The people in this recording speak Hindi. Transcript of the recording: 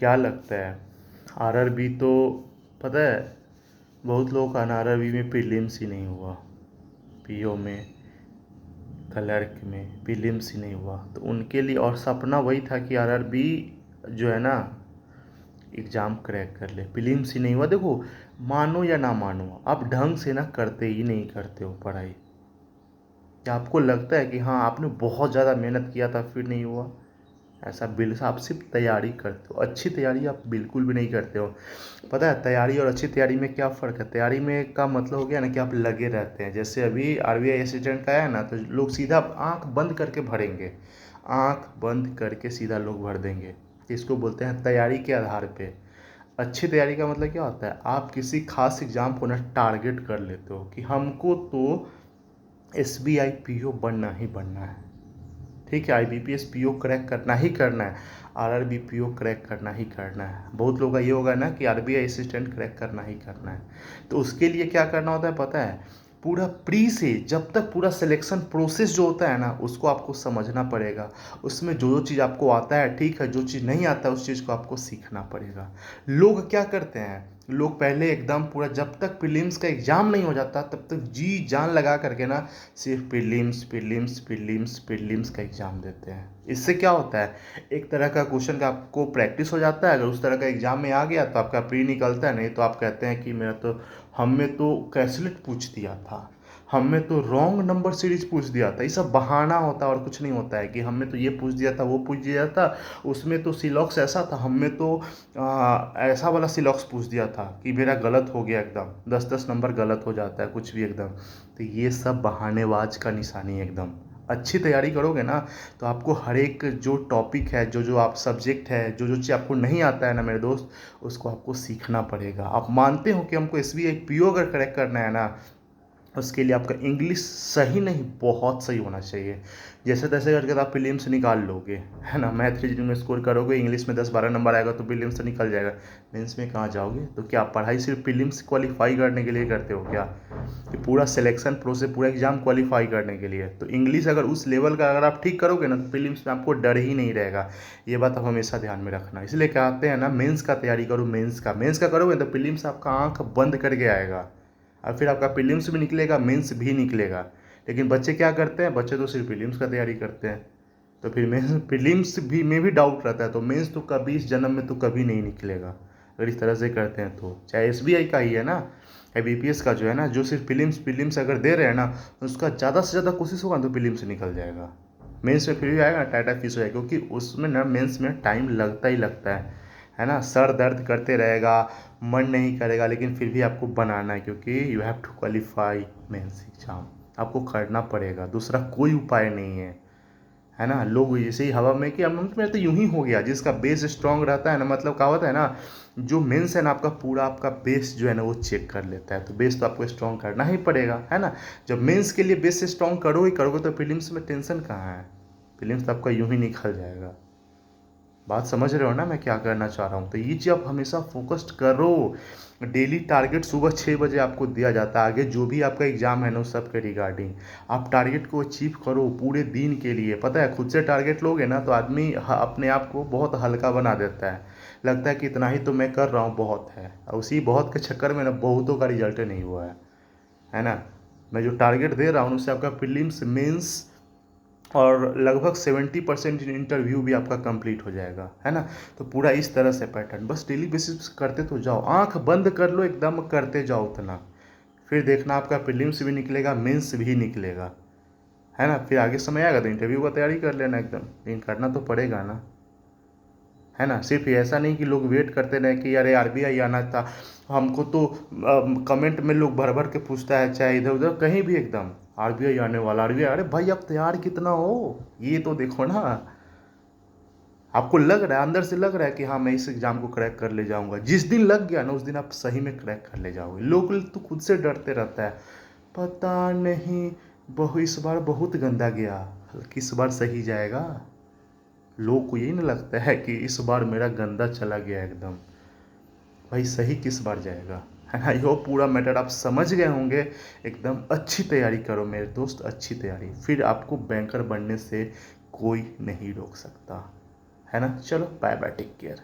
क्या लगता है आरआरबी तो पता है बहुत लोगों का आरआरबी में प्रीलिम्स ही नहीं हुआ, पीओ में क्लर्क में प्रीलिम्स ही नहीं हुआ। तो उनके लिए और सपना वही था कि आरआरबी जो है ना एग्ज़ाम क्रैक कर ले, प्रीलिम्स ही नहीं हुआ। देखो मानो या ना मानो आप ढंग से ना करते ही नहीं करते हो पढ़ाई, या आपको लगता है कि हाँ आपने बहुत ज़्यादा मेहनत किया था फिर नहीं हुआ, ऐसा बिल्कुल आप सिर्फ तैयारी करते हो, अच्छी तैयारी आप बिल्कुल भी नहीं करते हो। पता है तैयारी और अच्छी तैयारी में क्या फ़र्क है? तैयारी में का मतलब हो गया ना कि आप लगे रहते हैं। जैसे अभी आरबीआई असिस्टेंट का है ना, तो लोग सीधा आंख बंद करके भरेंगे, आंख बंद करके सीधा लोग भर देंगे। इसको बोलते हैं तैयारी के आधार पे। अच्छी तैयारी का मतलब क्या होता है? आप किसी खास एग्ज़ाम को ना टारगेट कर लेते हो कि हमको तो एसबीआई पीओ बनना ही बनना है, ठीक है, आईबीपीएस पीओ क्रैक करना ही करना है, आरआरबी पीओ क्रैक करना ही करना है। बहुत लोगों का ये होगा ना कि आरबीआई असिस्टेंट क्रैक करना ही करना है। तो उसके लिए क्या करना होता है पता है? पूरा प्री से जब तक पूरा सिलेक्शन प्रोसेस जो होता है ना उसको आपको समझना पड़ेगा। उसमें जो जो चीज़ आपको आता है ठीक है, जो चीज़ नहीं आता है उस चीज़ को आपको सीखना पड़ेगा। लोग क्या करते हैं, लोग पहले एकदम पूरा जब तक प्रीलिम्स का एग्ज़ाम नहीं हो जाता तब तक जी जान लगा करके ना सिर्फ प्रीलिम्स प्रीलिम्स प्रीलिम्स प्रीलिम्स का एग्ज़ाम देते हैं। इससे क्या होता है, एक तरह का क्वेश्चन का आपको प्रैक्टिस हो जाता है। अगर उस तरह का एग्ज़ाम में आ गया तो आपका प्री निकलता है, नहीं तो आप कहते हैं कि मेरा तो हमें तो कैसलेट पूछ दिया था, हमें तो रॉन्ग नंबर सीरीज पूछ दिया था। ये सब बहाना होता है और कुछ नहीं होता है कि हमें तो ये पूछ दिया था वो पूछ दिया था, उसमें तो सिलॉक्स ऐसा था, हमें तो ऐसा वाला सिलॉक्स पूछ दिया था कि मेरा गलत हो गया, एकदम 10-10 नंबर गलत हो जाता है कुछ भी एकदम। तो ये सब बहानेबाज का निशानी है एकदम। अच्छी तैयारी करोगे ना तो आपको हर एक जो टॉपिक है, जो जो आप सब्जेक्ट है, जो जो चीज़ आपको नहीं आता है ना मेरे दोस्त, उसको आपको सीखना पड़ेगा। आप मानते हो कि हमको एसबीआई पीओ अगर करेक्ट करना है ना, उसके लिए आपका इंग्लिश सही नहीं बहुत सही होना चाहिए। जैसे तैसे करके तो आप प्रीलिम्स निकाल लोगे, है ना, मैथ रीजनिंग में स्कोर करोगे, इंग्लिश में 10-12 नंबर आएगा तो प्रीलिम्स से निकल जाएगा। मेंस में कहाँ जाओगे? तो क्या पढ़ाई सिर्फ प्रीलिम्स क्वालिफाई करने के लिए करते हो क्या? ये पूरा सिलेक्शन प्रोसेस, पूरा एग्जाम क्वालिफाई करने के लिए। तो इंग्लिश अगर उस लेवल का अगर आप ठीक करोगे ना तो प्रीलिम्स में आपको डर ही नहीं रहेगा। ये बात आप हमेशा ध्यान में रखना। इसलिए कहते हैं ना मेंस का तैयारी करो, मेंस का करोगे तो प्रीलिम्स आपका आंख बंद करके आएगा और फिर आपका प्रीलिम्स भी निकलेगा, मेंस भी निकलेगा। लेकिन बच्चे क्या करते हैं, बच्चे तो सिर्फ प्रीलिम्स का तैयारी करते हैं, तो फिर मेंस प्रीलिम्स भी में भी डाउट रहता है, तो मेंस तो कभी इस जन्म में तो कभी नहीं निकलेगा अगर इस तरह से करते हैं। तो चाहे एसबीआई का ही है ना, आईबीपीएस का जो है ना, जो सिर्फ प्रीलिम्स अगर दे रहे हैं ना, तो उसका ज़्यादा से ज़्यादा कोशिश होगा तो प्रीलिम्स निकल जाएगा। मेंस में फिर भी आएगा टाटा फीस हो जाएगा, क्योंकि उसमें ना मेंस में टाइम लगता ही लगता है ना। सर दर्द करते रहेगा, मन नहीं करेगा, लेकिन फिर भी आपको बनाना है, क्योंकि you have to qualify mains exam. आपको करना पड़ेगा, दूसरा कोई उपाय नहीं है ना। लोग ऐसे ही हवा में कि अब मेरा तो यूं ही हो गया, जिसका बेस स्ट्रांग रहता है ना, मतलब कहावत है ना, जो मेंस है ना आपका पूरा आपका बेस जो है ना वो चेक कर लेता है। तो बेस तो आपको स्ट्रांग करना ही पड़ेगा, है ना। जब मेंस के लिए बेस स्ट्रांग करोगे तो प्रीलिम्स में टेंशन कहाँ है? प्रीलिम्स तो आपका यूं ही निकल जाएगा। बात समझ रहे हो ना मैं क्या करना चाह रहा हूँ? तो ये चीज़ आप हमेशा फोकस्ड करो। डेली टारगेट सुबह 6 बजे आपको दिया जाता है, आगे जो भी आपका एग्जाम है ना उस सब के रिगार्डिंग आप टारगेट को अचीव करो पूरे दिन के लिए। पता है खुद से टारगेट लोगे ना तो आदमी अपने आप को बहुत हल्का बना देता है, लगता है कि इतना ही तो मैं कर रहा हूँ बहुत है, और उसी बहुत के चक्कर में ना बहुतों का रिजल्ट नहीं हुआ है ना। मैं जो टारगेट दे रहा हूँ उससे आपका प्रीलिम्स मेंस और लगभग 70% इंटरव्यू भी आपका कंप्लीट हो जाएगा, है ना। तो पूरा इस तरह से पैटर्न बस डेली बेसिस करते तो जाओ, आंख बंद कर लो एकदम, करते जाओ उतना, फिर देखना आपका प्रीलिम्स भी निकलेगा, मेंस भी निकलेगा, है ना। फिर आगे समय आएगा तो इंटरव्यू का तैयारी कर लेना एकदम, लेकिन करना तो पड़ेगा ना, है ना। सिर्फ ऐसा नहीं कि लोग वेट करते रहे कि अरे आरबीआई आना था हमको, तो कमेंट में लोग भर भर के पूछता है चाहे इधर उधर कहीं भी एकदम आरबीआई आने वाला, आरबीआई, अरे भाई आप तैयार कितना हो ये तो देखो ना। आपको लग रहा है अंदर से लग रहा है कि हाँ मैं इस एग्जाम को क्रैक कर ले जाऊंगा, जिस दिन लग गया ना उस दिन आप सही में क्रैक कर ले जाओगे। लोग तो खुद से डरते रहता है, पता नहीं बहु इस बार बहुत गंदा गया, किस बार सही जाएगा। लोग को यही नहीं लगता है कि इस बार मेरा गंदा चला गया एकदम, भाई सही किस बार जाएगा, है ना। यो पूरा मैटर आप समझ गए होंगे। एकदम अच्छी तैयारी करो मेरे दोस्त, अच्छी तैयारी, फिर आपको बैंकर बनने से कोई नहीं रोक सकता, है ना। चलो बाय बाय, टेक केयर।